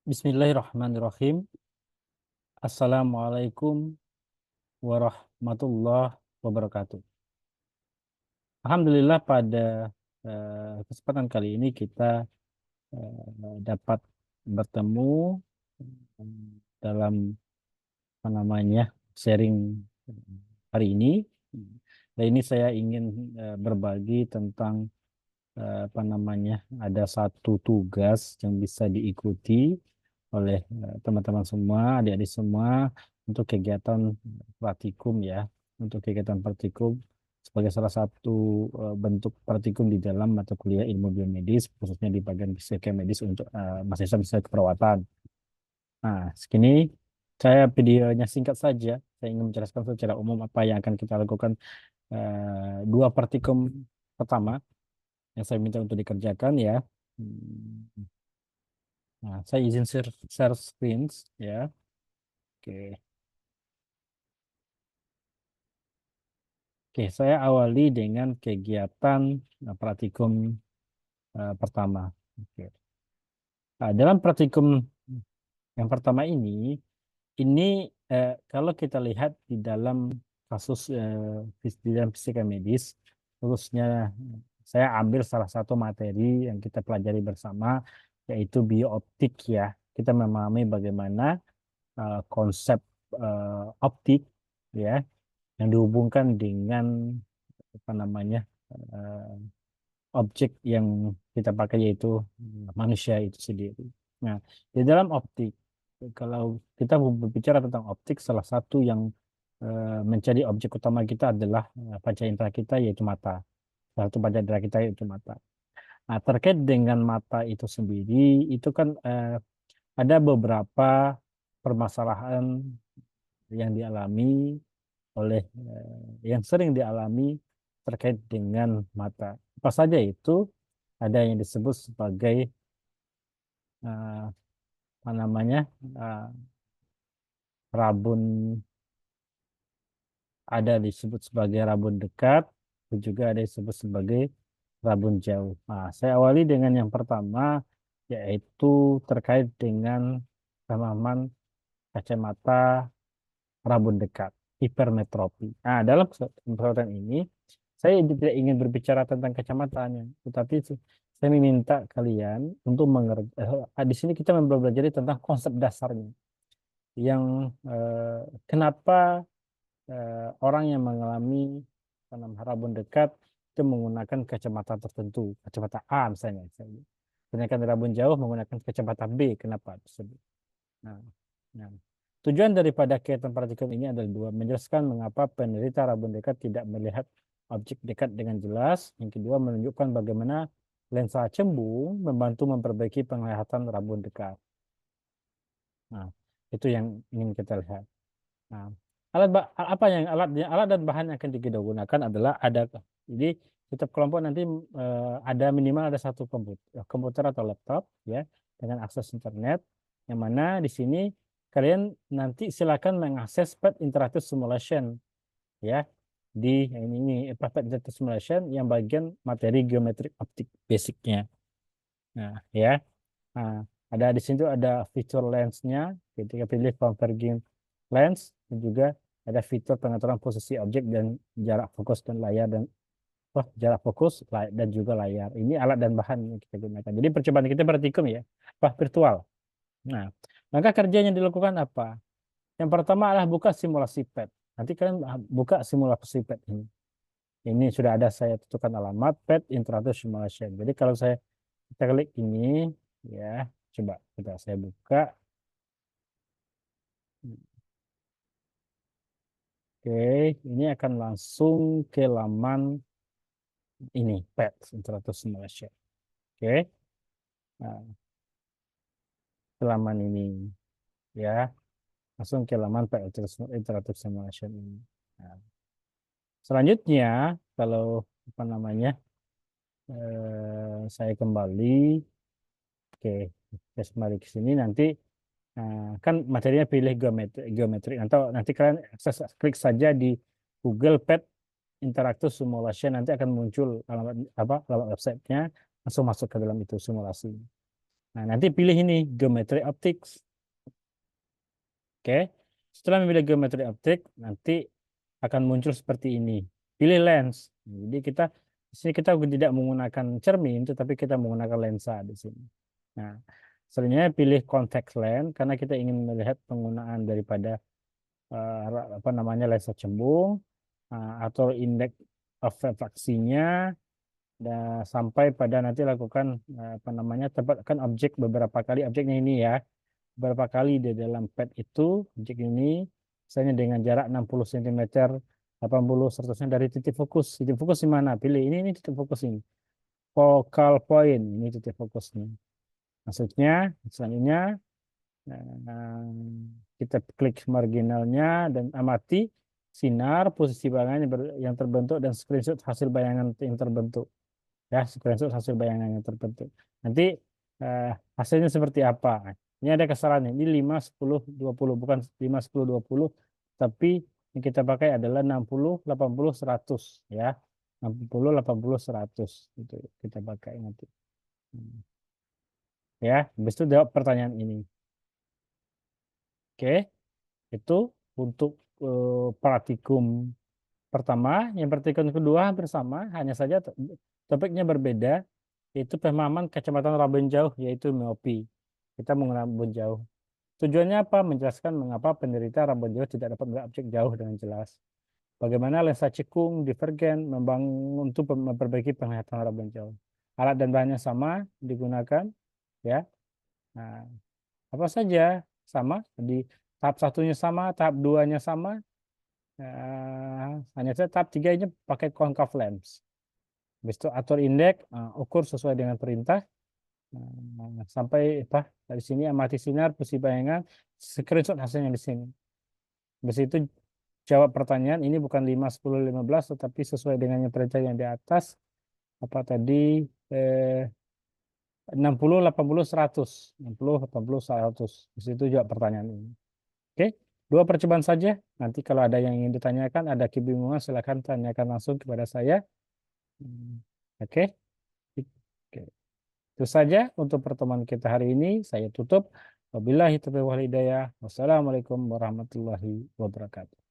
Bismillahirrahmanirrahim. Assalamualaikum warahmatullahi wabarakatuh. Alhamdulillah pada kesempatan kali ini kita dapat bertemu dalam apa namanya sharing hari ini. Dan ini saya ingin berbagi tentang apa namanya ada satu tugas yang bisa diikuti oleh teman-teman semua, adik-adik semua untuk kegiatan praktikum ya, untuk kegiatan praktikum sebagai salah satu bentuk praktikum di dalam mata kuliah ilmu biomedis, khususnya di bagian fisika medis untuk mahasiswa keperawatan. Nah, segini saya videonya singkat saja. Saya ingin menjelaskan secara umum apa yang akan kita lakukan dua praktikum pertama yang saya minta untuk dikerjakan ya. Hmm. Nah, saya izin share screens ya. Oke. Oke, saya awali dengan kegiatan praktikum pertama. Oke. Nah, dalam praktikum yang pertama ini kalau kita lihat di dalam kasus di dalam fisika medis, khususnya saya ambil salah satu materi yang kita pelajari bersama, yaitu biooptik ya. Kita memahami bagaimana konsep optik ya yang dihubungkan dengan apa namanya eh, objek yang kita pakai yaitu manusia itu sendiri. Nah, di dalam optik, kalau kita berbicara tentang optik, salah satu yang menjadi objek utama kita adalah panca indera kita yaitu mata. Salah satu panca indera kita yaitu mata. Nah, terkait dengan mata itu sendiri, itu kan ada beberapa permasalahan yang dialami oleh yang sering dialami terkait dengan mata. Apa saja itu? Ada yang disebut sebagai apa namanya eh, rabun, ada disebut sebagai rabun dekat, dan juga ada disebut sebagai rabun jauh. Nah, saya awali dengan yang pertama, yaitu terkait dengan pemahaman kacamata rabun dekat, hipermetropi. Nah, dalam kesempatan ini, saya tidak ingin berbicara tentang kacamatanya, tetapi saya meminta kalian untuk mengerti. Di sini kita mempelajari tentang konsep dasarnya, yang kenapa orang yang mengalami rabun dekat itu menggunakan kacamata tertentu, kacamata A misalnya. Sedangkan rabun jauh menggunakan kacamata B. Kenapa tersebut? Nah, nah, tujuan daripada kegiatan praktikum ini adalah dua, menjelaskan mengapa penderita rabun dekat tidak melihat objek dekat dengan jelas. Yang kedua, menunjukkan bagaimana lensa cembung membantu memperbaiki penglihatan rabun dekat. Nah, itu yang ingin kita lihat. Nah, apa yang alat dan bahan yang akan digunakan adalah ada. Jadi setiap kelompok nanti ada minimal ada satu komputer atau laptop ya dengan akses internet, yang mana di sini kalian nanti silakan mengakses pad interactive simulation ya di ini pad interactive simulation yang bagian materi geometrik optik basicnya. Nah ya. Nah, ada di situ ada fitur lensnya, ketika pilih converging lens, dan juga ada fitur pengaturan posisi objek dan jarak fokus dan layar jarak fokus dan juga layar. Ini alat dan bahan yang kita gunakan. Jadi percobaan kita praktikum ya, virtual. Nah, maka kerjanya dilakukan apa? Yang pertama adalah buka simulasi pad. Nanti kalian buka simulasi pad ini. Ini sudah ada saya tentukan alamat pad interactive simulation. Jadi kalau kita klik ini ya, coba saya buka. Oke, ini akan langsung ke laman ini pad interactive simulation. Oke, nah, ke laman ini ya, langsung ke laman pad interactive simulation ini. Nah, selanjutnya kalau apa namanya saya kembali, oke, saya kembali ke sini nanti. Nah, kan materinya pilih geometri atau nanti kalian akses klik saja di Google Pad Interactive Simulation, nanti akan muncul alamat websitenya, langsung masuk ke dalam itu simulasi. Nah, nanti pilih ini, geometri optics. Oke. Setelah memilih geometri optik, nanti akan muncul seperti ini. Pilih lens. Jadi di sini kita tidak menggunakan cermin, tetapi kita menggunakan lensa di sini. Nah, selanjutnya pilih contact lens karena kita ingin melihat penggunaan daripada apa namanya lensa cembung atau indeks of refraksinya dan sampai pada nanti lakukan apa namanya tempatkan objek beberapa kali objeknya ini ya beberapa kali di dalam pad itu objek ini misalnya dengan jarak 60 cm 80 100 dari titik fokus di mana pilih ini titik fokus ini focal point ini titik fokusnya maksudnya selanjutnya eh, kita klik marginalnya dan amati sinar posisi bayangan yang terbentuk dan screenshot hasil bayangan yang terbentuk ya screenshot hasil bayangan yang terbentuk nanti eh, hasilnya seperti apa ini ada kesalahan ini 5 10 20 bukan 5 10 20 tapi yang kita pakai adalah 60 80 100 ya 60 80 100 itu kita pakai nanti. Ya habis itu jawab pertanyaan ini oke itu untuk praktikum pertama yang praktikum kedua hampir sama hanya saja topiknya berbeda yaitu pemahaman kacamata rabun jauh yaitu miopi. Kita menggunakan rabun jauh. Tujuannya apa? Menjelaskan mengapa penderita rabun jauh tidak dapat melihat objek jauh dengan jelas. Bagaimana lensa cekung, divergen, membangun untuk memperbaiki penglihatan rabun jauh. Alat dan bahannya sama digunakan, ya. Nah, apa saja sama di tahap satunya sama, tahap duanya sama. Hanya saja tahap tiganya pakai concave lens. Habis itu atur indeks, ukur sesuai dengan perintah. Sampai apa dari sini amati sinar posisi bayangan screenshot hasilnya di sini habis itu jawab pertanyaan ini bukan 5 10 15 tetapi sesuai dengan yang perintah yang di atas apa tadi 60 80 100 60 80 100 di situ jawab pertanyaan ini oke dua percobaan saja nanti kalau ada yang ingin ditanyakan ada kebingungan silakan tanyakan langsung kepada saya. Oke. Oke. Itu saja untuk pertemuan kita hari ini. Saya tutup. Wabillahi taufiq wal hidayah. Wassalamualaikum warahmatullahi wabarakatuh.